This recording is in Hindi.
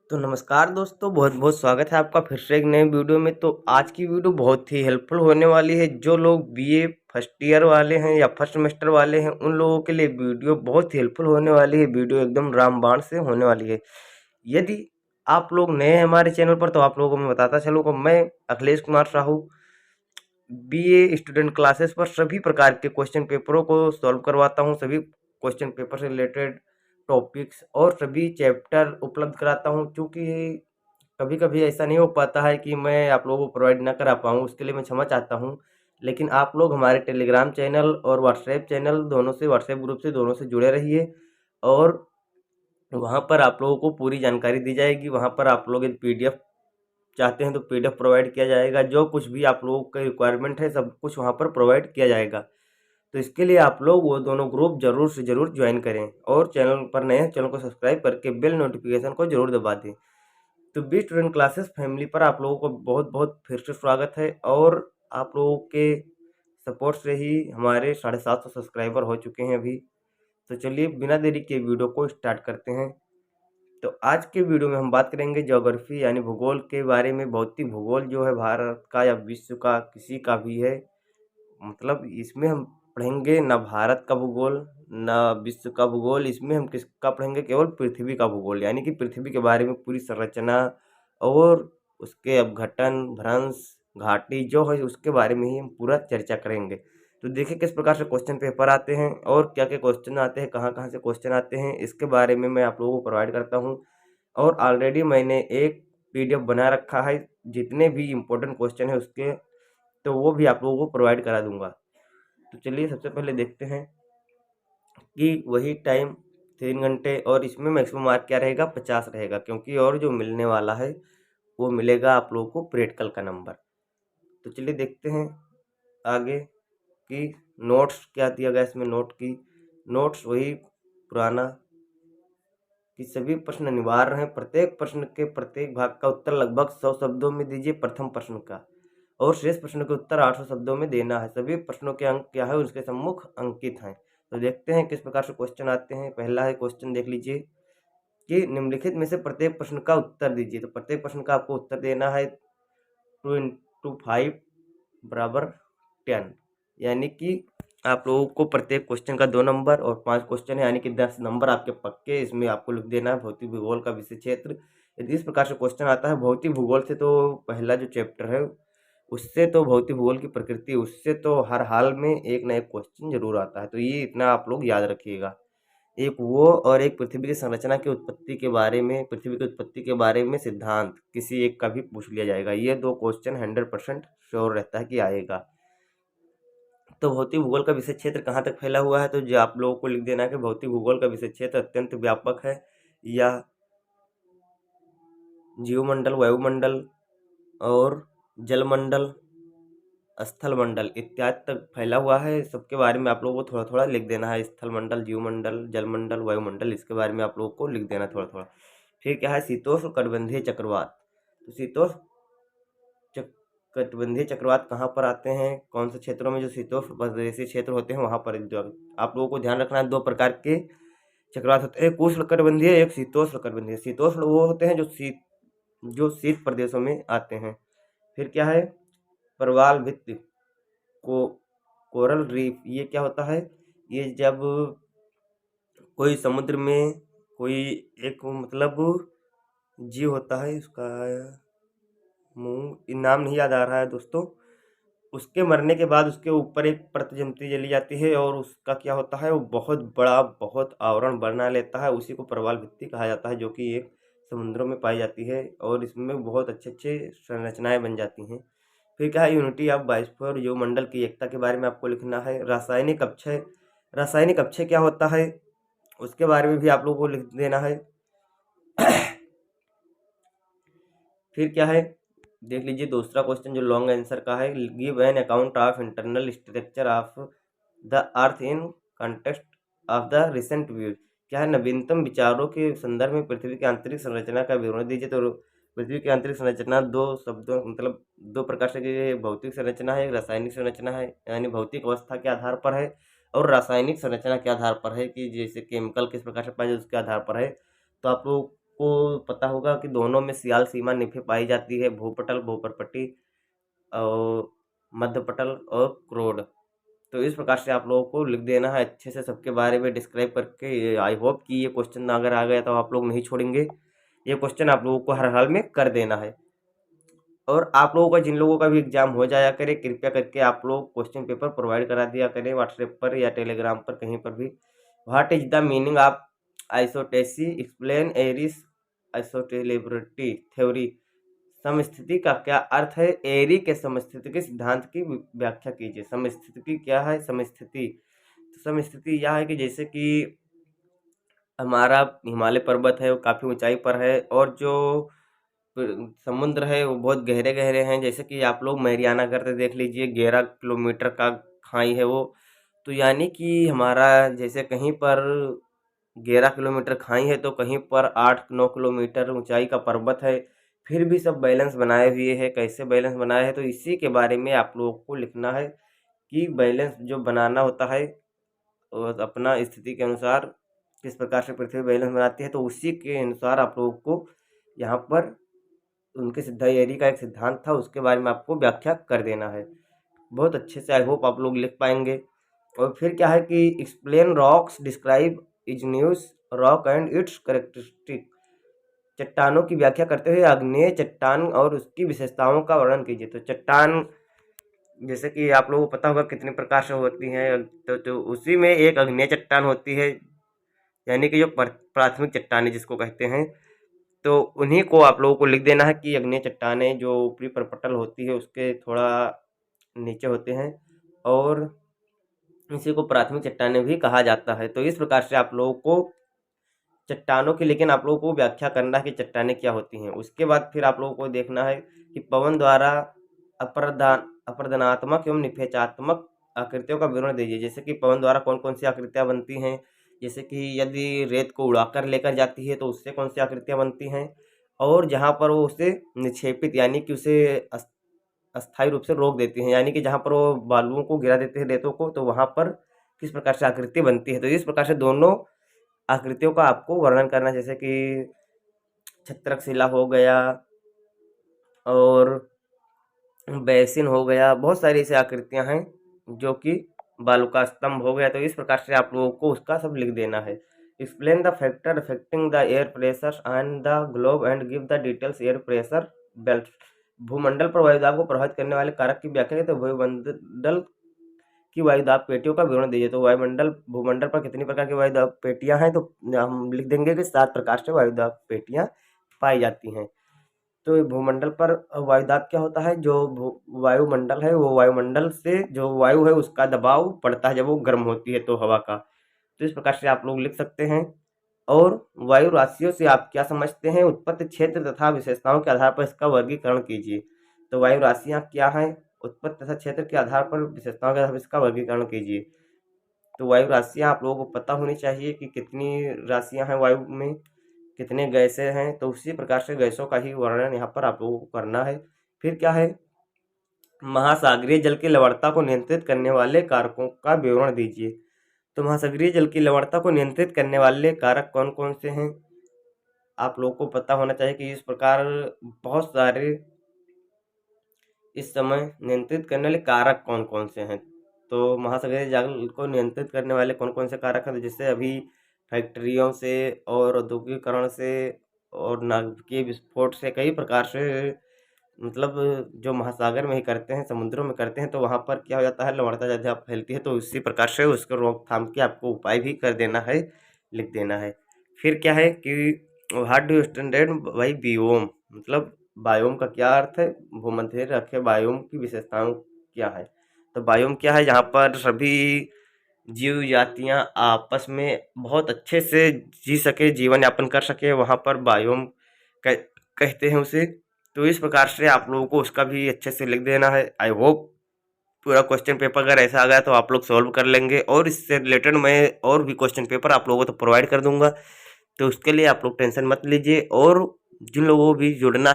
तो नमस्कार दोस्तों, बहुत बहुत स्वागत है आपका फिर से एक नए वीडियो में। तो आज की वीडियो बहुत ही हेल्पफुल होने वाली है। जो लोग बीए फर्स्ट ईयर वाले हैं या फर्स्ट सेमेस्टर वाले हैं, उन लोगों के लिए वीडियो बहुत ही हेल्पफुल होने वाली है। वीडियो एकदम रामबाण से होने वाली है। यदि आप लोग नए हैं हमारे चैनल पर, तो आप लोगों को मैं बताता चलूँगा, मैं Akhilesh Kumar Sahu BA student classes पर सभी प्रकार के क्वेश्चन पेपरों को सॉल्व करवाता हूँ। सभी क्वेश्चन पेपर से रिलेटेड टॉपिक्स और सभी चैप्टर उपलब्ध कराता हूँ। क्योंकि कभी कभी ऐसा नहीं हो पाता है कि मैं आप लोगों को प्रोवाइड ना करा पाऊँ, उसके लिए मैं क्षमा चाहता हूँ। लेकिन आप लोग हमारे टेलीग्राम चैनल और व्हाट्सएप चैनल दोनों से, व्हाट्सएप ग्रुप से दोनों से जुड़े रहिए। और वहाँ पर आप लोगों को पूरी जानकारी दी जाएगी। वहाँ पर आप लोग यदि पीडीएफ चाहते हैं तो पीडीएफ प्रोवाइड किया जाएगा। जो कुछ भी आप लोगों का रिक्वायरमेंट है, सब कुछ वहाँ पर प्रोवाइड किया जाएगा। तो इसके लिए आप लोग वो दोनों ग्रुप ज़रूर से ज़रूर ज्वाइन करें, और चैनल पर नए हैं, चैनल को सब्सक्राइब करके बेल नोटिफिकेशन को ज़रूर दबा दें। तो बी स्टूडेंट क्लासेस फैमिली पर आप लोगों को बहुत बहुत फिर से स्वागत है। और आप लोगों के सपोर्ट से ही हमारे 750 सब्सक्राइबर हो चुके हैं अभी। तो चलिए बिना देरी के वीडियो को स्टार्ट करते हैं। तो आज के वीडियो में हम बात करेंगे ज्योग्राफी यानी भूगोल के बारे में। भौतिक भूगोल जो है भारत का या विश्व का किसी का भी है, मतलब इसमें हम पढ़ेंगे ना भारत का भूगोल ना विश्व का भूगोल। इसमें हम किसका पढ़ेंगे? केवल पृथ्वी का भूगोल, यानी कि पृथ्वी के बारे में पूरी संरचना और उसके अपघटन, भ्रंश, घाटी जो है उसके बारे में ही हम पूरा चर्चा करेंगे। तो देखिए किस प्रकार से क्वेश्चन पेपर आते हैं और क्या क्या क्वेश्चन आते हैं, कहाँ कहाँ से क्वेश्चन आते हैं, इसके बारे में मैं आप लोगों को प्रोवाइड करता हूँ। और ऑलरेडी मैंने एक पीडीएफ बना रखा है जितने भी इम्पोर्टेंट क्वेश्चन है उसके, तो वो भी आप लोगों को प्रोवाइड करा दूंगा। तो चलिए सबसे पहले देखते हैं कि वही टाइम 3 घंटे, और इसमें मैक्सिमम मार्क क्या रहेगा? 50 रहेगा। क्योंकि और जो मिलने वाला है वो मिलेगा आप लोगों को प्रैक्टिकल का नंबर। तो चलिए देखते हैं आगे कि नोट्स क्या दिया गया इसमें। नोट्स वही पुराना कि सभी प्रश्न अनिवार्य हैं। प्रत्येक प्रश्न के प्रत्येक भाग का उत्तर लगभग 100 शब्दों में दीजिए प्रथम प्रश्न का, और शेष प्रश्नों के उत्तर 800 शब्दों में देना है। सभी प्रश्नों के अंक क्या है उसके सम्मुख अंकित हैं। तो देखते हैं किस प्रकार से क्वेश्चन आते हैं। पहला है क्वेश्चन, देख लीजिए कि निम्नलिखित में से प्रत्येक प्रश्न का उत्तर दीजिए। तो प्रत्येक प्रश्न का आपको उत्तर देना है 2 × 5 = 10, यानी कि आप लोगों को प्रत्येक क्वेश्चन का 2 नंबर, और 5 क्वेश्चन है यानी कि 10 नंबर आपके पक्के इसमें आपको लिख देना है। भौतिक भूगोल का विषय क्षेत्र। यदि इस प्रकार से क्वेश्चन आता है भौतिक भूगोल से, तो पहला जो चैप्टर है उससे, तो भौतिक भूगोल की प्रकृति, उससे तो हर हाल में एक ना एक क्वेश्चन जरूर आता है। तो ये इतना आप लोग याद रखिएगा। एक वो, और एक पृथ्वी की संरचना की उत्पत्ति के बारे में, पृथ्वी की उत्पत्ति के बारे में सिद्धांत किसी एक का भी पूछ लिया जाएगा। ये 2 क्वेश्चन 100% श्योर रहता है कि आएगा। तो भौतिक भूगोल का विषय क्षेत्र कहाँ तक फैला हुआ है? तो जो आप लोगों को लिख देना है कि भौतिक भूगोल का विषय क्षेत्र अत्यंत व्यापक है, या जीवमंडल, वायुमंडल और जलमंडल, स्थल मंडल इत्यादि तक फैला हुआ है। सबके बारे में आप लोगों को थोड़ा थोड़ा लिख देना है। स्थल मंडल, जीवमंडल, जलमंडल, वायुमंडल, इसके बारे में आप लोगों को लिख देना थोड़ा थोड़ा। फिर क्या है? शीतोष्ण कटिबंधीय चक्रवात। तो शीतोष्ण कटिबंधीय चक्रवात कहाँ पर आते हैं? कौन से क्षेत्रों में? जो शीतोष्ण प्रदेशीय क्षेत्र होते हैं वहाँ पर। आप लोगों को ध्यान रखना है 2 प्रकार के चक्रवात होते हैं, एक उष्ण कटिबंधीय, एक शीतोष्ण कटिबंधीय। शीतोष्ण वो होते हैं जो शीत प्रदेशों में आते हैं। फिर क्या है? प्रवाल भित्ति को कोरल रीफ, ये क्या होता है? ये जब कोई समुद्र में कोई एक, मतलब जीव होता है, उसका मुंह नाम नहीं याद आ रहा है दोस्तों, उसके मरने के बाद उसके ऊपर एक परत जमती जली जाती है, और उसका क्या होता है? वो बहुत बड़ा, बहुत आवरण बना लेता है। उसी को प्रवाल भित्ति कहा जाता है, जो कि एक समुद्रों में पाई जाती है, और इसमें बहुत अच्छे अच्छे संरचनाएं बन जाती हैं। फिर क्या है? यूनिटी ऑफ बायोस्फीयर, जो मंडल की एकता के बारे में आपको लिखना है। रासायनिक अपक्षय, रासायनिक अपक्षय क्या होता है उसके बारे में भी आप लोगों को लिख देना है। फिर क्या है? देख लीजिए दूसरा क्वेश्चन जो लॉन्ग आंसर का है, give an account of internal structure of the earth in context of the recent views. क्या है? नवीनतम विचारों के संदर्भ में पृथ्वी की आंतरिक संरचना का विवरण दीजिए। तो पृथ्वी की आंतरिक संरचना 2 शब्दों, मतलब 2 प्रकार से की भौतिक संरचना है, एक रासायनिक संरचना है, यानी भौतिक अवस्था के आधार पर है, और रासायनिक संरचना के आधार पर है कि जैसे केमिकल किस प्रकार से पाए जाते उसके आधार पर है। तो आप लोग को पता होगा कि दोनों में सियाल सीमा निफे पाई जाती है, भूपटल, भूपरपट्टी और मध्यपटल और क्रोड। तो इस प्रकार से आप लोगों को लिख देना है अच्छे से सबके बारे में डिस्क्राइब करके। आई होप कि ये क्वेश्चन अगर आ गया तो आप लोग नहीं छोड़ेंगे, ये क्वेश्चन आप लोगों को हर हाल में कर देना है। और आप लोगों का जिन लोगों का भी एग्जाम हो जाया करे, कृपया करके आप लोग क्वेश्चन पेपर प्रोवाइड करा दिया करें व्हाट्सएप पर या टेलीग्राम पर, कहीं पर भी। What is the meaning of isostasy, explain Airy's isostability theory. समस्थिति का क्या अर्थ है? एरी के समस्थिति सिद्धांत की व्याख्या कीजिए। समस्थिति क्या है? समस्थिति यह है कि जैसे कि हमारा हिमालय पर्वत है वो काफ़ी ऊंचाई पर है और जो समुद्र है वो बहुत गहरे गहरे हैं। जैसे कि आप लोग मैरियाना करते देख लीजिए, 11 किलोमीटर का खाई है वो। तो यानी कि हमारा जैसे कहीं पर 11 किलोमीटर खाई है तो कहीं पर 8-9 किलोमीटर ऊंचाई का पर्वत है, फिर भी सब बैलेंस बनाए हुए है। कैसे बैलेंस बनाए है? तो इसी के बारे में आप लोगों को लिखना है कि बैलेंस जो बनाना होता है और अपना स्थिति के अनुसार किस प्रकार से पृथ्वी बैलेंस बनाती है, तो उसी के अनुसार आप लोगों को यहाँ पर उनके एरी का एक सिद्धांत था, उसके बारे में आपको व्याख्या कर देना है। बहुत अच्छे से आई होप आप लोग लिख पाएंगे। और फिर क्या है कि explain rocks, describe igneous rock and it's characteristic. चट्टानों की व्याख्या करते हुए आग्नेय चट्टान और उसकी विशेषताओं का वर्णन कीजिए। तो चट्टान जैसे कि आप लोगों को पता होगा कितने प्रकार से होती हैं, तो उसी में एक आग्नेय चट्टान होती है, यानी कि जो प्राथमिक चट्टानें जिसको कहते हैं। तो उन्हीं को आप लोगों को लिख देना है कि आग्नेय चट्टानें जो ऊपरी परपटल होती है उसके थोड़ा नीचे होते हैं और इसी को प्राथमिक चट्टानें भी कहा जाता है। तो इस प्रकार से आप लोगों को चट्टानों की, लेकिन आप लोगों को व्याख्या करना है कि चट्टानें क्या होती हैं। उसके बाद फिर आप लोगों को देखना है कि पवन द्वारा अप्रदनात्मक एवं निषेचात्मक आकृतियों का विवरण दीजिए। जैसे कि पवन द्वारा कौन कौन सी आकृतियाँ बनती हैं, जैसे कि यदि रेत को उड़ाकर लेकर जाती है तो उससे कौन सी आकृतियाँ बनती हैं, और जहाँ पर वो उसे निक्षेपित यानी कि उसे अस्थायी रूप से रोक देती हैं, यानी कि जहाँ पर वो बालुओं को गिरा देते हैं रेतों को, तो वहाँ पर किस प्रकार से आकृति बनती है। तो इस प्रकार से दोनों आकृतियों का आपको वर्णन करना, जैसे कि छत्रक शिला हो गया और बेसिन हो गया, बहुत सारी ऐसी आकृतियां हैं जो कि बालू का स्तंभ हो गया। तो इस प्रकार से आप लोगों को उसका सब लिख देना है। Explain the factor affecting the air pressure on the globe and give the details air pressure belt. भूमंडल पर वायुदाब को प्रभावित करने वाले कारक की व्याख्या तो वायुमंडल की वायुदाब पेटियों का विवरण दीजिए। तो भूमंडल पर कितनी प्रकार की वायुदाब पेटियां हैं, तो हम लिख देंगे कि 7 प्रकार से वायुदाब पेटियां पाई जाती हैं। तो भूमंडल पर वायुदाब क्या होता है? जो वायुमंडल है वो वायुमंडल से जो वायु है उसका दबाव पड़ता है जब वो गर्म होती है तो हवा का। तो इस प्रकार से आप लोग लिख सकते हैं। और वायु राशियों से आप क्या समझते हैं? उत्पत्ति क्षेत्र तथा विशेषताओं के आधार पर इसका वर्गीकरण कीजिए। तो वायु राशियाँ क्या हैं? उत्पत्ति तथा क्षेत्र के आधार पर विशेषताओं के आधार पर इसका वर्गीकरण कीजिए। तो वायु राशियाँ आप लोगों को पता होनी चाहिए कि कितनी राशियाँ हैं वायु में, कितने गैसें हैं। तो उसी प्रकार से गैसों का ही वर्णन यहाँ पर आप लोगों को करना है। फिर क्या है? महासागरीय जल की लवणता को नियंत्रित करने वाले कारकों का विवरण दीजिए। तो महासागरीय जल की लवणता को नियंत्रित करने वाले कारक कौन कौन से हैं? आप लोगों को पता होना चाहिए कि इस प्रकार बहुत सारे इस समय नियंत्रित करने वाले कारक कौन कौन से हैं। तो महासागरीय जल को नियंत्रित करने वाले कौन कौन से कारक हैं? जैसे अभी फैक्ट्रियों से और औद्योगिकरण से और नाभिकीय विस्फोट से कई प्रकार से, मतलब जो महासागर में ही करते हैं, समुद्रों में करते हैं, तो वहाँ पर क्या हो जाता है, लवणता ज़्यादा फैलती है। तो इसी प्रकार से उसको रोकथाम के आपको उपाय भी कर देना है, लिख देना है। फिर क्या है कि what do you understand by biome, मतलब बायोम का क्या अर्थ है? भूमध्य रेखीय बायोम की विशेषताओं क्या है? तो बायोम क्या है? जहाँ पर सभी जीव जातियाँ आपस में बहुत अच्छे से जी सके, जीवन यापन कर सके, वहाँ पर बायोम कहते हैं उसे। तो इस प्रकार से आप लोगों को उसका भी अच्छे से लिख देना है। आई होप पूरा क्वेश्चन पेपर अगर ऐसा आ गया तो आप लोग सॉल्व कर लेंगे, और इससे रिलेटेड मैं और भी क्वेश्चन पेपर आप लोगों को तो प्रोवाइड कर दूंगा। तो उसके लिए आप लोग टेंशन मत लीजिए, और जिन लोगों को भी जुड़ना